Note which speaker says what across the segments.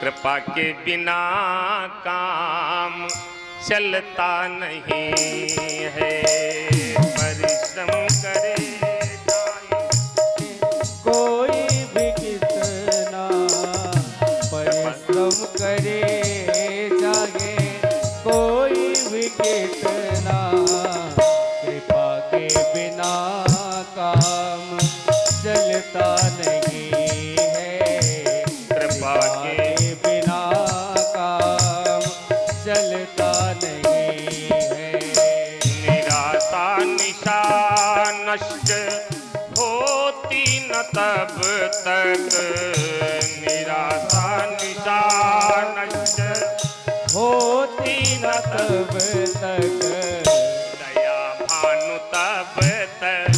Speaker 1: कृपा के बिना काम चलता नहीं है। परिश्रम करे
Speaker 2: कोई भी कितना परिश्रम करे जागे, कोई भी कितना कृपा के बिना काम चलता नहीं है।
Speaker 1: कृपा के
Speaker 2: बिना काम चलता नहीं है।
Speaker 1: निराशा निशा नष्ट होती न तब तक। निराशा निशा नष्ट
Speaker 2: होती न तब तक।
Speaker 1: दया भानु तब तक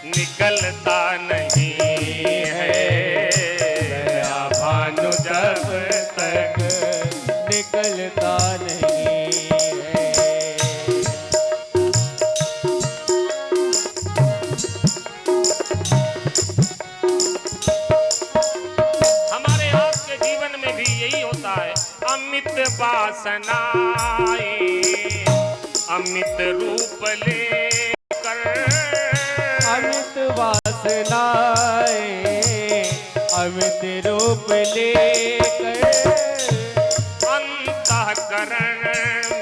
Speaker 1: निकलता नहीं है।
Speaker 2: दया भानु जब तक निकलता नहीं है।
Speaker 1: हमारे आपके जीवन में भी यही होता है। अमित वासनाएं अमित रूप लेकर।
Speaker 2: अमित वासनाएं अमित रूप लेकर।
Speaker 1: अंतःकरण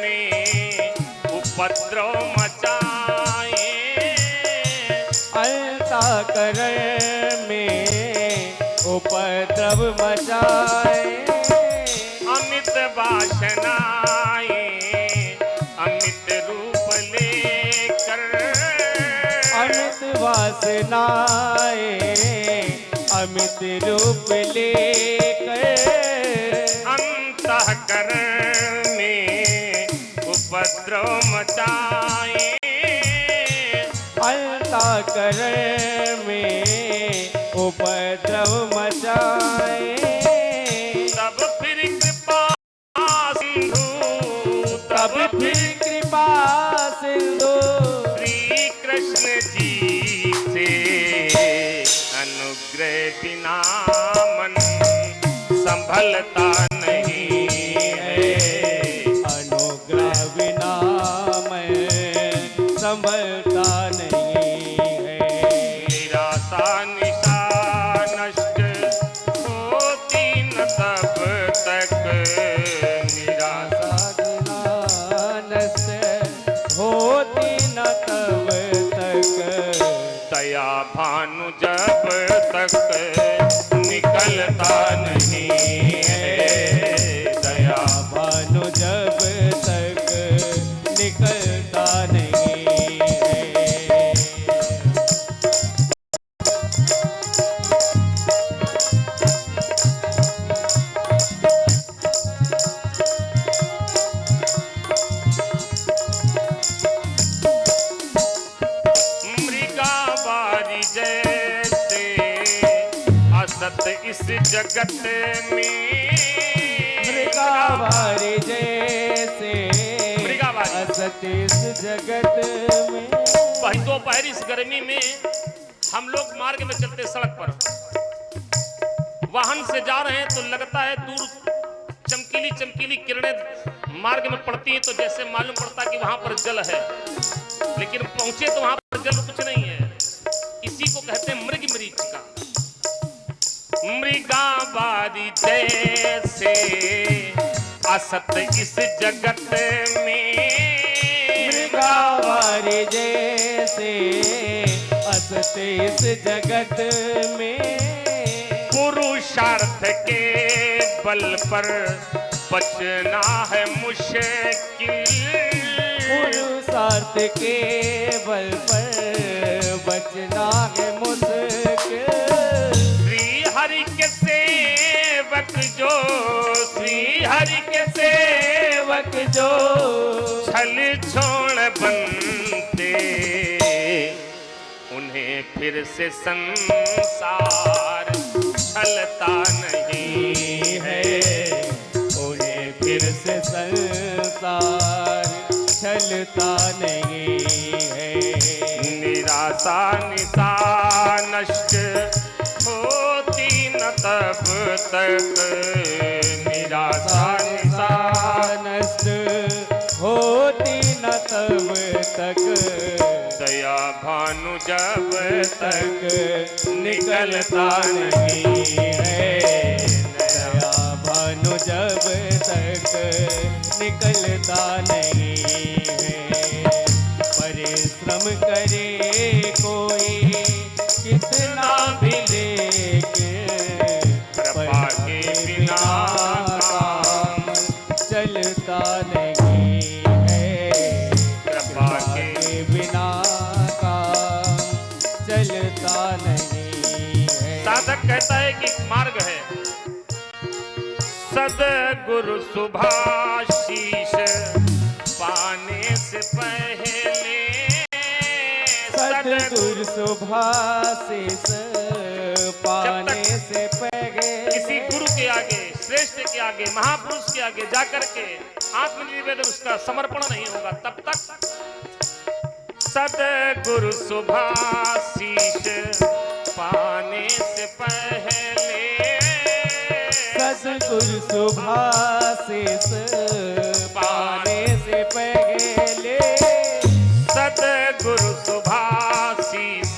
Speaker 1: में उपद्रव मचाए।
Speaker 2: अंतःकरण में उपद्रव मचाए।
Speaker 1: अमित वासनाएं अमित रूप लेकर।
Speaker 2: अमित वासनाएं अमित रूप लेकर।
Speaker 1: अंतःकरण में उपद्रव मचाए।
Speaker 2: अंतःकरण में उपद्रव मचाए।
Speaker 1: तब फिर कृपा सिंधु
Speaker 2: तब फिर कृपा सिंधु
Speaker 1: श्री कृष्ण जी से अनुग्रह बिना मन संभलता नहीं है।
Speaker 2: अनुग्रह बिना मैं संभलता नहीं है।
Speaker 1: निराशा निशा नष्ट होती न तब तक। निराशा
Speaker 2: नष्ट होती न तब तक।
Speaker 1: दया भानु जब तक निकलता नहीं है। दया
Speaker 2: भानु जब तक निकलता नहीं है।
Speaker 1: मृगावारी जैसे असत इस जगत में।
Speaker 2: मृगावारी जैसे असत इस जगत में।
Speaker 1: भाई दोपहर इस गर्मी में हम लोग मार्ग में चलते सड़क पर वाहन से जा रहे हैं तो लगता है दूर चमकीली चमकीली किरणें मार्ग में पड़ती हैं तो जैसे मालूम पड़ता कि वहां पर जल है, लेकिन पहुंचे तो वहां पर जल कुछ नहीं है। इसी को कहते हैं मृग मरीचिका। मृगावारी जैसे असत इस जगत में।
Speaker 2: मृगावारी जैसे असत इस जगत में।
Speaker 1: पुरुषार्थ के बल पर बचना है मुश्किल।
Speaker 2: पुरुषार्थ के बल पर बचना है मुश्किल।
Speaker 1: श्री हरि के सेवक जो श्री हरि के सेवक
Speaker 2: जो
Speaker 1: छल छोड़ बनते उन्हें फिर से संसार छलता नहीं है।
Speaker 2: उन्हें फिर से संसार छलता नहीं है।
Speaker 1: निराशा निशा नष्ट होती न तब तक।
Speaker 2: तक निकलता नहीं है। दया भानु जब तक निकलता नहीं है। परिश्रम करे कोई कितना भी लेकिन
Speaker 1: कृपा के बिना
Speaker 2: काम चलता नहीं है।
Speaker 1: कृपा के
Speaker 2: के बिना काम चलता नहीं है।
Speaker 1: साधक कहता है कि एक मार्ग है, सदगुरु शुभाशीष पाने से पहले,
Speaker 2: सद्गुरु शुभाशीष पाने से पहले
Speaker 1: किसी गुरु के आगे, श्रेष्ठ के आगे, महापुरुष के आगे जाकर के आत्मनिवेदन उसका समर्पण नहीं होगा तब तक सदगुरु शुभाशीष पाने से पहले,
Speaker 2: सद्गुरु शुभाशीष पाने से पहले,
Speaker 1: सदगुरु शुभाशीष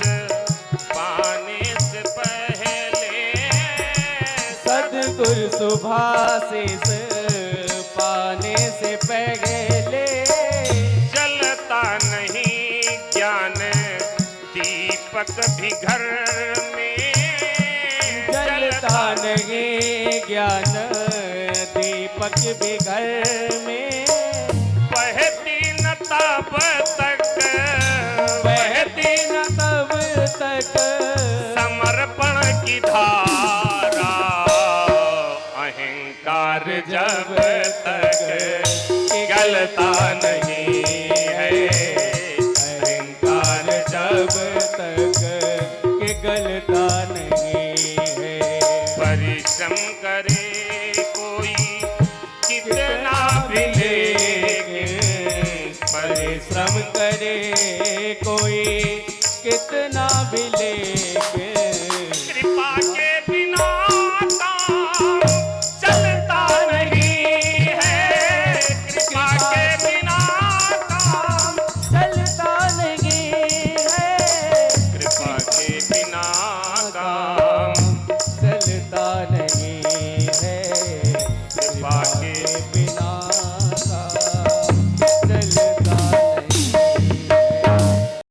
Speaker 1: पाने से पहले,
Speaker 2: सद्गुरु शुभाशीष पाने से पहले
Speaker 1: जलता नहीं ज्ञान दीपक भी घर में,
Speaker 2: जलता नहीं ज्ञान दीपक भी घर में,
Speaker 1: बहती न तब तक,
Speaker 2: बहती न तब तक
Speaker 1: समर्पण की धारा, अहंकार जब तक गलता नहीं है,
Speaker 2: अहंकार जब तक कि गलता नहीं है।
Speaker 1: परिश्रम करे